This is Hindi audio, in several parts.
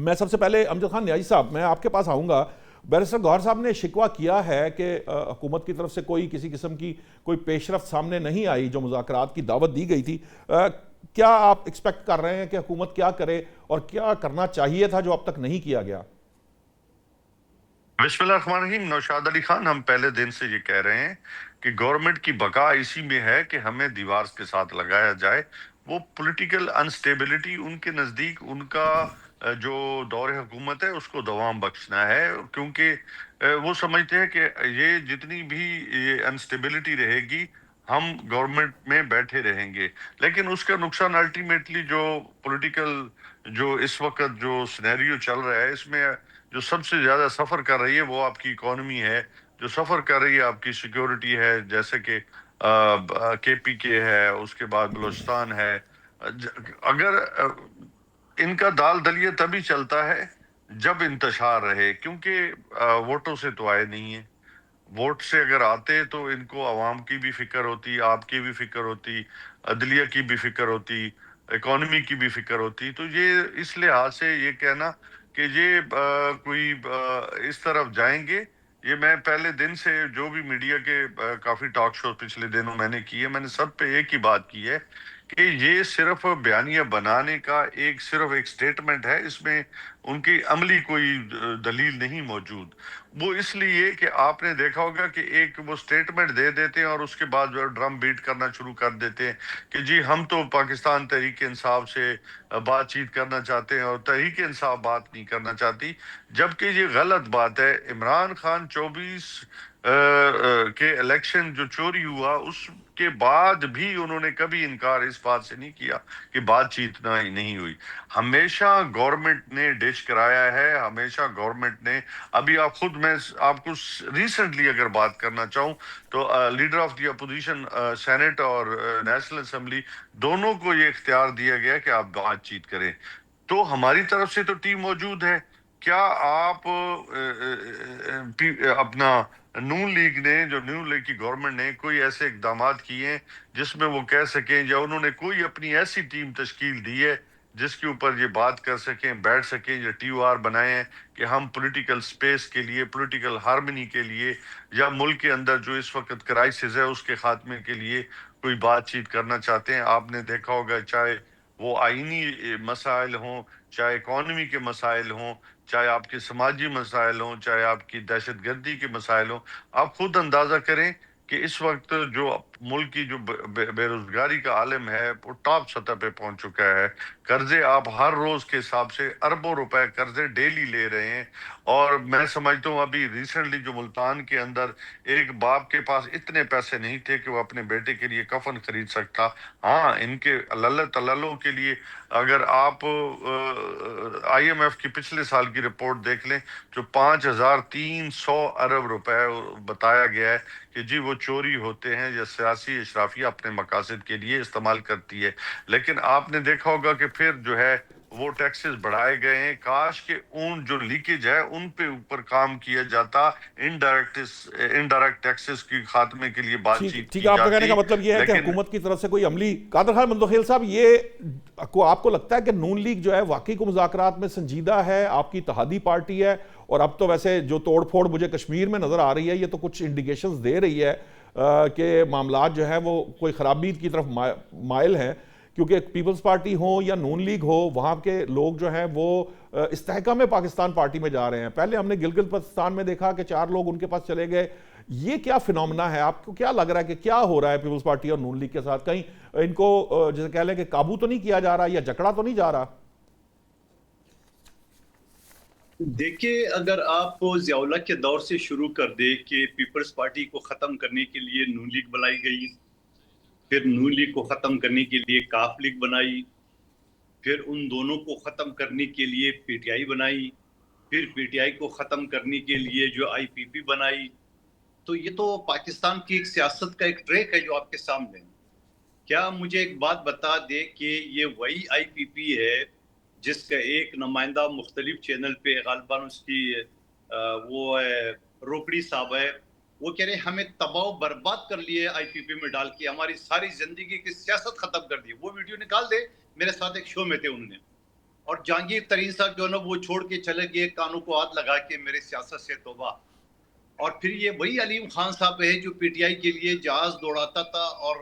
मैं सबसे पहले अमजद खान न्याजी साहब, मैं आपके पास आऊँगा। बैरिस्टर गौहर साहब ने शिकवा किया है कि हुकूमत की तरफ से कोई किसी किस्म की कोई पेशरफ सामने नहीं आई जो मुज़ाकरात की दावत दी गई थी। क्या आप एक्सपेक्ट कर रहे हैं कि हुकूमत क्या करे और क्या करना चाहिए था जो अब तक नहीं किया गया? बिस्मिल्लाहिर्रहमानिर्रहीम। नौशाद अली खान, हम पहले दिन से ये कह रहे हैं कि गवर्नमेंट की बका इसी में है कि हमें दीवार के साथ लगाया जाए। वो पॉलिटिकल अनस्टेबिलिटी उनके नजदीक, उनका जो दौर हुकूमत है उसको दवाम बख्शना है, क्योंकि वो समझते हैं कि ये जितनी भी ये अनस्टेबिलिटी रहेगी हम गवर्नमेंट में बैठे रहेंगे। लेकिन उसका नुकसान अल्टीमेटली जो पॉलिटिकल, जो इस वक्त जो सिनेरियो चल रहा है, इसमें जो सबसे ज्यादा सफर कर रही है वो आपकी इकोनॉमी है, जो सफर कर रही है आपकी सिक्योरिटी है, जैसे कि केपीके है, उसके बाद बलूचिस्तान है। अगर इनका दाल दलिया तभी चलता है जब इंतशार रहे, क्योंकि वोटों से तो आए नहीं है। वोट से अगर आते तो इनको आवाम की भी फिक्र होती, आपकी भी फिक्र होती, अदलिया की भी फिक्र होती, इकोनॉमी की भी फिक्र होती। तो ये इस लिहाज से ये कहना कि ये कोई इस तरफ जाएंगे, ये मैं पहले दिन से जो भी मीडिया के काफी टॉक शो पिछले दिनों मैंने किए, मैंने सब पे एक ही बात की है कि ये सिर्फ बयानिया बनाने का सिर्फ एक स्टेटमेंट है, इसमें उनकी अमली कोई दलील नहीं मौजूद। वो इसलिए कि आपने देखा होगा कि एक वो स्टेटमेंट दे देते हैं और उसके बाद जो ड्रम बीट करना शुरू कर देते हैं कि जी हम तो पाकिस्तान तहरीक इंसाफ से बातचीत करना चाहते हैं और तहरीक इंसाफ बात नहीं करना चाहती, जबकि ये गलत बात है। इमरान खान 24 के इलेक्शन जो चोरी हुआ उसके बाद भी उन्होंने कभी इनकार इस बात से नहीं किया कि बातचीत नहीं हुई। हमेशा गवर्नमेंट ने डिश कराया है, हमेशा गवर्नमेंट ने। अभी आप खुद, मैं आपको रिसेंटली अगर बात करना चाहूं तो leader of the opposition senate और नेशनल असेंबली दोनों को ये इख्तियार दिया गया कि आप बातचीत करें। तो हमारी तरफ से तो टीम मौजूद है। क्या आप अपना नून लीग ने, जो नून लीग की गवर्नमेंट ने कोई ऐसे इकदाम किए हैं जिसमें वो कह सकें, या उन्होंने कोई अपनी ऐसी टीम तश्कील दी है जिसके ऊपर ये बात कर सकें, बैठ सकें, या टीओआर बनाए हैं कि हम पॉलिटिकल स्पेस के लिए, पॉलिटिकल हार्मनी के लिए, या मुल्क के अंदर जो इस वक्त क्राइसिस है उसके खात्मे के लिए कोई बातचीत करना चाहते हैं? आपने देखा होगा, चाहे वो आईनी मसाइल हों, चाहे इकोनॉमी के मसाइल हों, चाहे आपके समाजी मसाइल हों, चाहे आपकी दहशतगर्दी के मसाइल हों, आप खुद अंदाजा करें कि इस वक्त जो मुल्क की जो बेरोजगारी का आलम है वो टॉप सतह पे पहुंच चुका है। कर्जे आप हर रोज के हिसाब से अरबों रुपए कर्जे डेली ले रहे हैं। और मैं समझता हूँ अभी रिसेंटली जो मुल्तान के अंदर एक बाप के पास इतने पैसे नहीं थे कि वो अपने बेटे के लिए कफन खरीद सकता। हाँ, इनके लल्लत तल्लों के लिए अगर आप आईएमएफ की पिछले साल की रिपोर्ट देख लें, जो 5,300 अरब रुपए बताया गया है कि जी वो चोरी होते हैं या सियासी इशराफिया अपने मकासद के लिए इस्तेमाल करती है। लेकिन आपने देखा होगा कि फिर जो है वो टैक्सेस बढ़ाए गए हैं। काश के उन जो लीकेज है उन पे ऊपर काम किया जाता, इनडायरेक्ट टैक्सेस की खात्मे के लिए ठीक बातचीत ठीक है, की आपका कहने जाती। का मतलब यह है कि लेकिन हुकूमत की तरफ से कोई अमली। कादर खान मंदोखेल साहब, ये आपको लगता है कि नून लीग जो है वाकई को मुज़ाकरात में संजीदा है, आपकी इत्तेहादी पार्टी है? और अब तो वैसे जो तोड़ फोड़ मुझे कश्मीर में नजर आ रही है, ये तो कुछ इंडिकेशंस दे रही है कि मामलात जो है वो कोई खराबी की तरफ माइल हैं, क्योंकि पीपल्स पार्टी हो या नून लीग हो, वहाँ के लोग जो हैं वो इस्तेहकाम में पाकिस्तान पार्टी में जा रहे हैं। पहले हमने गिलगित बल्तिस्तान में देखा कि 4 लोग उनके पास चले गए। ये क्या फिनोमेना है? आपको क्या लग रहा है कि क्या हो रहा है पीपल्स पार्टी और नून लीग के साथ? कहीं इनको जैसे कह लें कि काबू तो नहीं किया जा रहा या जकड़ा तो नहीं जा रहा? देखिए, अगर आप जियाउल्लाह के दौर से शुरू कर दे कि पीपल्स पार्टी को खत्म करने के लिए नून लीग बनाई गई, फिर नून लीग को खत्म करने के लिए काफ लीग बनाई, फिर उन दोनों को खत्म करने के लिए पीटीआई बनाई, फिर पीटीआई को खत्म करने के लिए जो आईपीपी बनाई। तो ये तो पाकिस्तान की एक सियासत का एक ट्रैक है जो आपके सामने है। क्या मुझे एक बात बता दे कि ये वही आईपीपी है जिसका एक नुमाइंदा मुख्तलिफ चैनल पे गालिबन उसकी वो है रोकड़ी साहब है, वो कह रहे हमें तबाह बर्बाद कर लिए आईपीपी में डाल के, हमारी सारी जिंदगी की सियासत खत्म कर दी। वो वीडियो निकाल दे, मेरे साथ एक शो में थे उन्होंने। और जहांगीर तरीन साहब जो है ना वो छोड़ के चले गए, कानों को हाथ लगा के मेरे सियासत से तौबा। और फिर ये वही अलीम खान साहब है जो पीटीआई के लिए जहाज दौड़ाता था और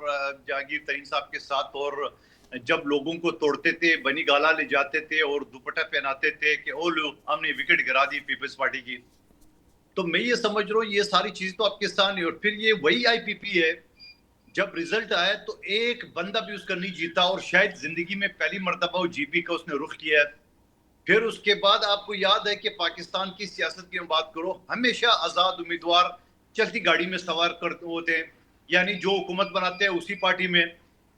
जहांगीर तरीन साहब के साथ, और जब लोगों को तोड़ते थे, बनी गाला ले जाते थे और दुपट्टा पहनाते थे कि ओ लो हमने विकेट गिरा दी पीपल्स पार्टी की। तो मैं ये समझ रहा हूँ ये सारी चीज तो आपके सामने। और फिर ये वही आईपीपी है, जब रिजल्ट आया तो एक बंदा भी उसका नहीं जीता, और शायद जिंदगी में पहली मर्तबा वो जीपी का उसने रुख किया है। फिर उसके बाद आपको याद है कि पाकिस्तान की सियासत की बात करो, हमेशा आजाद उम्मीदवार चलती गाड़ी में सवार करते होते हैं, यानी जो हुकूमत बनाते हैं उसी पार्टी में।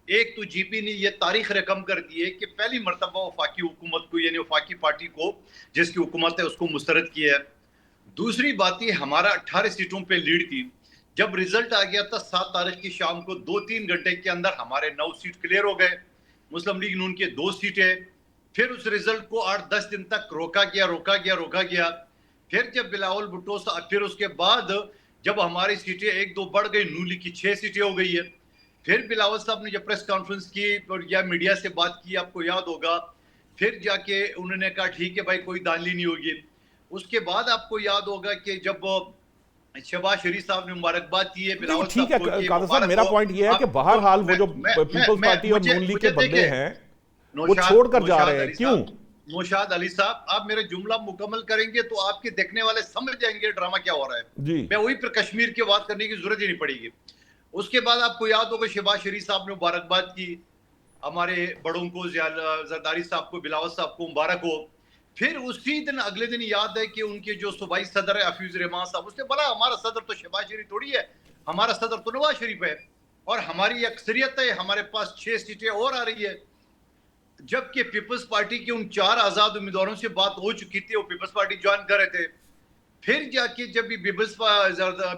एक तो जीपी ने यह तारीख रकम कर दी है कि पहली मर्तबा वफाकी हुकूमत को, यानी वफाकी पार्टी को जिसकी हुकूमत है उसको मुस्तरद किया है। दूसरी बात ये, हमारा 18 सीटों पे लीड थी। जब रिजल्ट आ गया था 7 तारीख की शाम को, 2-3 घंटे के अंदर हमारे 9 सीट क्लियर हो गए, मुस्लिम लीग नून के 2 सीटें। फिर उस रिजल्ट को 8-10 दिन तक रोका गया। फिर जब बिलावल भुट्टो साहब, फिर उसके बाद जब हमारी सीटें 1-2 बढ़ गई, नून लीग की 6 सीटें हो गई है। फिर बिलावल साहब ने जब प्रेस कॉन्फ्रेंस की और या मीडिया से बात की, आपको याद होगा, फिर जाके उन्होंने कहा ठीक है भाई कोई दानली नहीं होगी। उसके बाद आपको याद होगा कि जब शहबाज शरीफ साहब ने मुबारकबाद की है बिलावल ठीक है साहब को, कादर साहब, मेरा पॉइंट ये है कि बहरहाल वो जो पीपल्स पार्टी और नून लीग के बंदे हैं वो छोड़कर जा रहे हैं, क्यों? नौशाद अली साहब, आप मेरे जुमला मुकम्मल करेंगे तो आपके देखने वाले समझ जाएंगे ड्रामा क्या हो रहा है जी। मैं वही पर कश्मीर की बात करने की जरूरत ही नहीं पड़ेगी। उसके बाद आपको याद होगा शहबाज शरीफ साहब ने मुबारकबाद की हमारे बड़ों को, जरदारी साहब को, बिलावल साहब को मुबारक हो। फिर उसी दिन अगले दिन याद है कि उनके जो सूबाई सदर है हफीज रहमान साहब, उसने बोला हमारा सदर तो शहबाज शरीफ थोड़ी है, हमारा सदर तो नवाज शरीफ है और हमारी अक्सरियत है, हमारे पास 6 सीटें और आ रही है। जबकि पीपल्स पार्टी के उन 4 आजाद उम्मीदवारों से बात हो चुकी थी, वो पीपल्स पार्टी ज्वाइन कर रहे थे। फिर जाके जब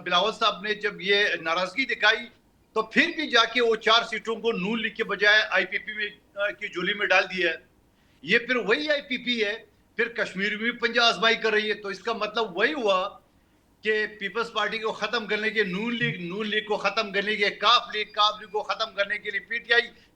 बिलावल साहब ने जब ये नाराजगी दिखाई तो फिर भी जाके वो 4 सीटों को नून लीग के बजाय आईपीपी में की झोली में डाल दिया है। ये फिर वही आईपीपी है, फिर कश्मीर में भी पंजा आजमाई कर रही है। तो इसका मतलब वही हुआ कि पीपल्स पार्टी को खत्म करने के नून लीग को खत्म करने के काफ लीग को खत्म करने के लिए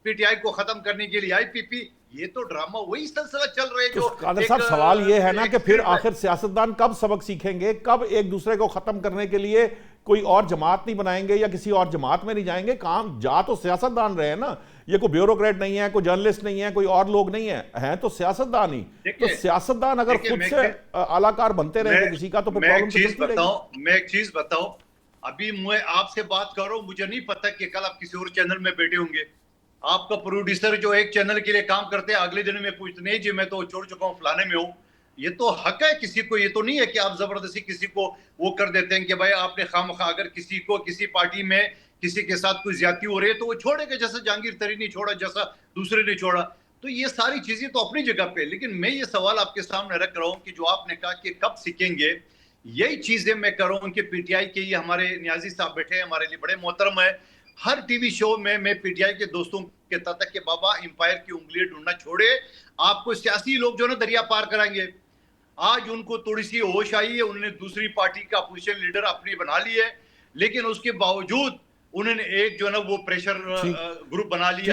पीटीआई को खत्म करने के लिए आईपीपी। ये तो ड्रामा वही सिलसिला चल रहा है। जो कादर साहब, सवाल ये है ना कि फिर आखिर सियासतदान कब सबक सीखेंगे, कब एक दूसरे को खत्म करने के लिए कोई और जमात नहीं बनाएंगे या किसी और जमात में नहीं जाएंगे? काम जा तो सियासतदान रहे हैं ना, ये कोई ब्यूरोक्रेट नहीं है, कोई जर्नलिस्ट नहीं है, कोई और लोग नहीं है, हैं तो सियासतदान ही। तो सियासतदान अगर खुद से आलाकार बनते रहेंगे किसी का, तो फिर प्रॉब्लम तो चलती रहेगी। मैं एक चीज बताऊं, अभी मैं आपसे बात कर रहा हूं, मुझे नहीं पता कि कल आप किसी और चैनल में बैठे होंगे, आपका प्रोड्यूसर जो एक चैनल के लिए काम करते हैं अगले दिन में पूछते नहीं जी मैं तो छोड़ चुका हूं, फलाने में हूं। ये तो हक है किसी को, ये तो नहीं है कि आप जबरदस्ती किसी को वो कर देते हैं कि भाई आपने खामखा अगर किसी को किसी पार्टी में किसी के साथ कोई ज्यादती हो रही है तो वो छोड़ेगा, जैसा जहांगीर तरीन ने छोड़ा, जैसा दूसरे ने छोड़ा। तो ये सारी चीजें तो अपनी जगह पे, लेकिन मैं ये सवाल आपके सामने रख रहा हूं कि जो आपने कहा कि कब सीखेंगे, यही चीजें मैं कर रहा हूं कि पीटीआई के ये हमारे नियाजी साहब बैठे हैं, हमारे लिए बड़े मोहतरम है। हर टीवी शो में मैं पीटीआई के दोस्तों कहता था कि बाबा एम्पायर की उंगलियां ढूंढना छोड़े, आपको सियासी लोग जो ना दरिया पार कराएंगे। आज उनको थोड़ी सी होश आई है, उन्होंने दूसरी पार्टी का अपोजिशन लीडर अपनी बना ली है, लेकिन उसके बावजूद उन्होंने एक जो ना वो प्रेशर ग्रुप बना लिया।